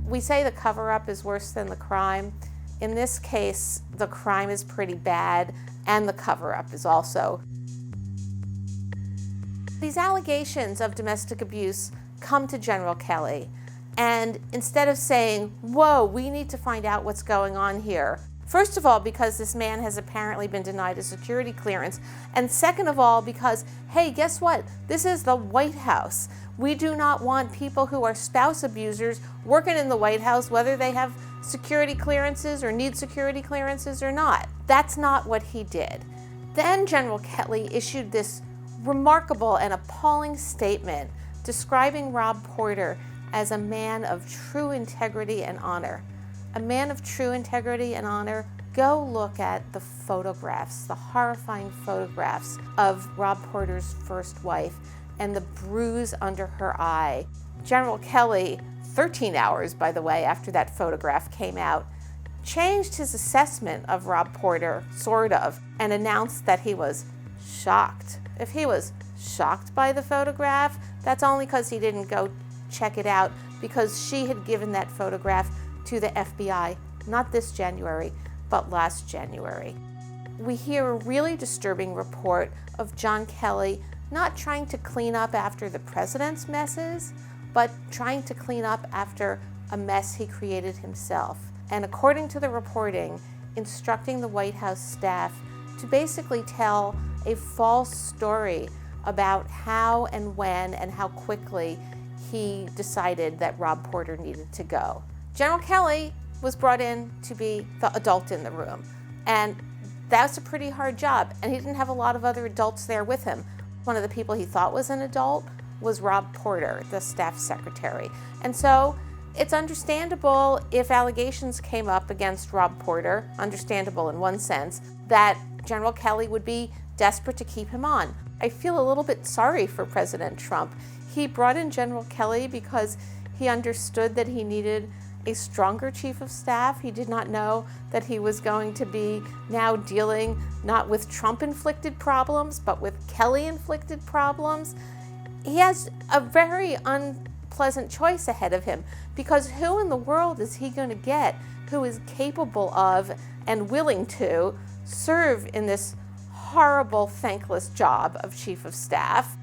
We say the cover-up is worse than the crime. In this case, the crime is pretty bad, and the cover-up is also. These allegations of domestic abuse come to General Kelly, and instead of saying, whoa, we need to find out what's going on here, first of all, because this man has apparently been denied a security clearance, and second of all, because, hey, guess what? This is the White House. We do not want people who are spouse abusers working in the White House, whether they have security clearances or need security clearances or not. That's not what he did. Then General Kelly issued this remarkable and appalling statement describing Rob Porter as a man of true integrity and honor. A man of true integrity and honor. Go look at the photographs, the horrifying photographs of Rob Porter's first wife and the bruise under her eye. General Kelly, 13 hours, by the way, after that photograph came out, changed his assessment of Rob Porter, sort of, and announced that he was shocked. If he was shocked by the photograph, that's only because he didn't go check it out, because she had given that photograph to the FBI, not this January, but last January. We hear a really disturbing report of John Kelly not trying to clean up after the president's messes, but trying to clean up after a mess he created himself. And according to the reporting, instructing the White House staff to basically tell a false story about how and when and how quickly he decided that Rob Porter needed to go. General Kelly was brought in to be the adult in the room, and that's a pretty hard job, and he didn't have a lot of other adults there with him. One of the people he thought was an adult was Rob Porter, the staff secretary. And so it's understandable if allegations came up against Rob Porter, understandable in one sense, that General Kelly would be desperate to keep him on. I feel a little bit sorry for President Trump. He brought in General Kelly because he understood that he needed a stronger chief of staff. He did not know that he was going to be now dealing not with Trump-inflicted problems, but with Kelly-inflicted problems. He has a very unpleasant choice ahead of him, because who in the world is he going to get who is capable of and willing to serve in this horrible, thankless job of chief of staff?